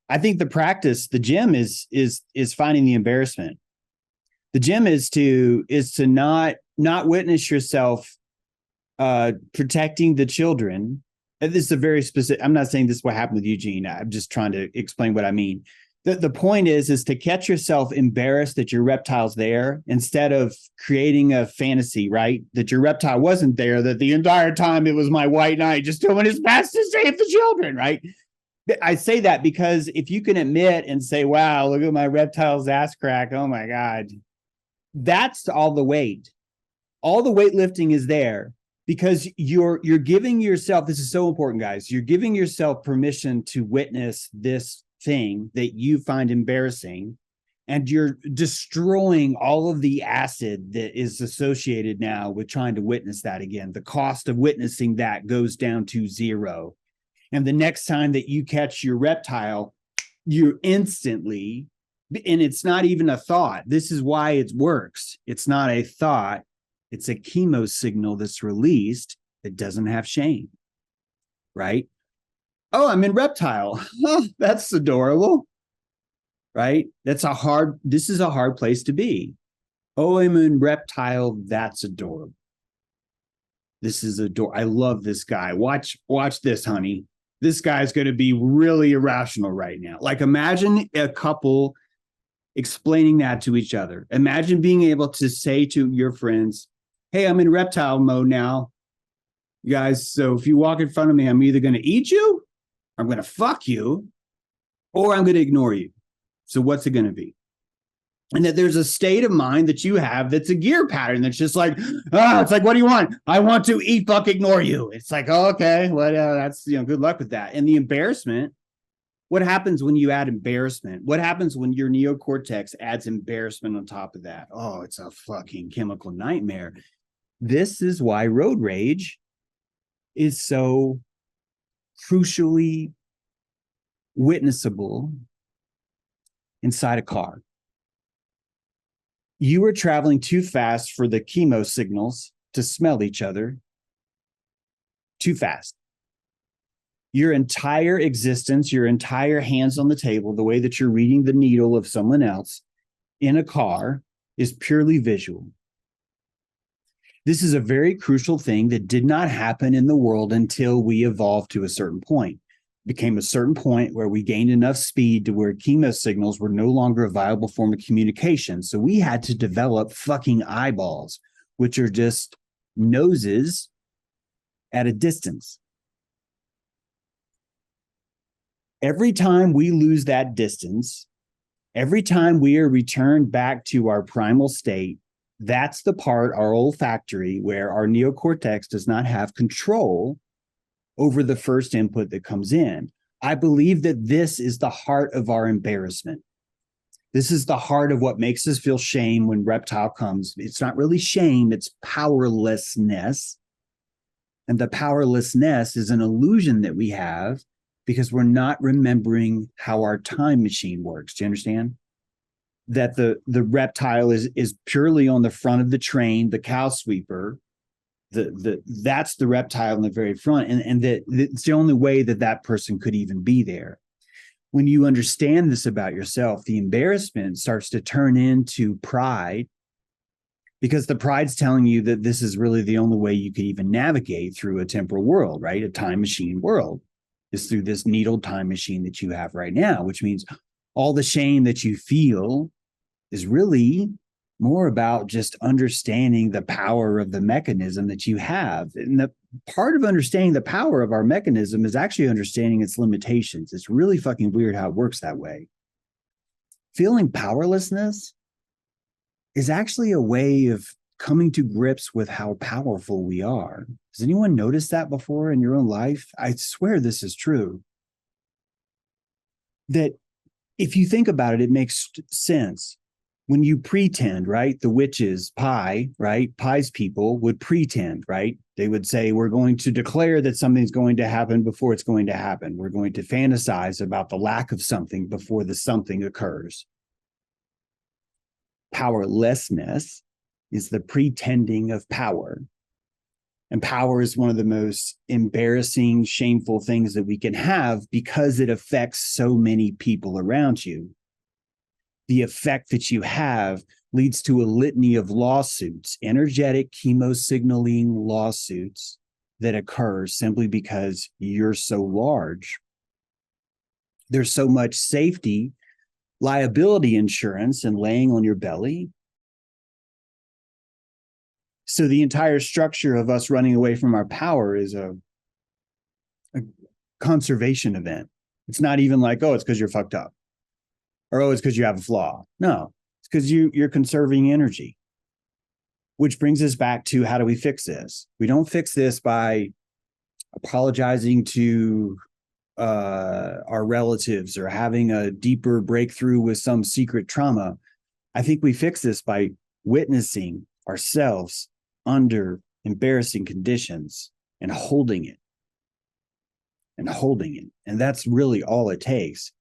I think the practice, the gym is finding the embarrassment. The gym is to not witness yourself protecting the children. And this is a very specific, I'm not saying this is what happened with Eugene. I'm just trying to explain what I mean. The point is to catch yourself embarrassed that your reptile's there instead of creating a fantasy, right? That your reptile wasn't there, that the entire time it was my white knight just doing his best to save the children, right? I say that because if you can admit and say, wow, look at my reptile's ass crack. Oh my God. That's all the weight. All the weightlifting is there because you're giving yourself, this is so important, guys. You're giving yourself permission to witness this thing that you find embarrassing, and you're destroying all of the acid that is associated now with trying to witness that again. The cost of witnessing that goes down to zero. And the next time that you catch your reptile, you instantly, and it's not even a thought. This is why it works. It's not a thought. It's a chemo signal that's released that doesn't have shame, right? Oh, I'm in reptile. Oh, that's adorable, right? This is a hard place to be. Oh, I'm in reptile. That's adorable. This is adorable. I love this guy. Watch this, honey. This guy's going to be really irrational right now. Like, imagine a couple explaining that to each other. Imagine being able to say to your friends, hey, I'm in reptile mode now, you guys. So if you walk in front of me, I'm either going to eat you, I'm going to fuck you, or I'm going to ignore you. So what's it going to be? And that there's a state of mind that you have that's a gear pattern that's just like, it's like, what do you want? I want to eat, fuck, ignore you. It's like, oh, okay, well, that's, good luck with that. And the embarrassment, what happens when you add embarrassment? What happens when your neocortex adds embarrassment on top of that? Oh, it's a fucking chemical nightmare. This is why road rage is so crucially witnessable inside a car. You are traveling too fast for the chemo signals to smell each other. Too fast. Your entire existence, your entire hands on the table, the way that you're reading the needle of someone else in a car is purely visual. This is a very crucial thing that did not happen in the world until we evolved to a certain point. Became a certain point where we gained enough speed to where chemo signals were no longer a viable form of communication. So we had to develop fucking eyeballs, which are just noses at a distance. Every time we lose that distance, every time we are returned back to our primal state, that's the part, our olfactory, where our neocortex does not have control over the first input that comes in. I believe that this is the heart of our embarrassment. This is the heart of what makes us feel shame when reptile comes. It's not really shame, it's powerlessness. And the powerlessness is an illusion that we have because we're not remembering how our time machine works. Do you understand? That the reptile is purely on the front of the train, the cow sweeper. That's the reptile in the very front, and that it's the only way that person could even be there. When you understand this about yourself, the embarrassment starts to turn into pride, because the pride's telling you that this is really the only way you could even navigate through a temporal world, right? A time machine world is through this needle time machine that you have right now, which means all the shame that you feel is really more about just understanding the power of the mechanism that you have. And the part of understanding the power of our mechanism is actually understanding its limitations. It's really fucking weird how it works that way. Feeling powerlessness is actually a way of coming to grips with how powerful we are. Has anyone noticed that before in your own life? I swear this is true. That if you think about it, it makes sense. When you pretend, right? The witches, Pi, right? Pi's people would pretend, right? They would say, we're going to declare that something's going to happen before it's going to happen. We're going to fantasize about the lack of something before the something occurs. Powerlessness is the pretending of power. And power is one of the most embarrassing, shameful things that we can have because it affects so many people around you. The effect that you have leads to a litany of lawsuits, energetic chemosignaling lawsuits that occur simply because you're so large. There's so much safety, liability insurance, and laying on your belly. So the entire structure of us running away from our power is a conservation event. It's not even like, oh, it's because you're fucked up, or oh, it's because you have a flaw. No, it's because you're conserving energy. Which brings us back to, how do we fix this? We don't fix this by apologizing to our relatives or having a deeper breakthrough with some secret trauma. I think we fix this by witnessing ourselves under embarrassing conditions and holding it. And that's really all it takes.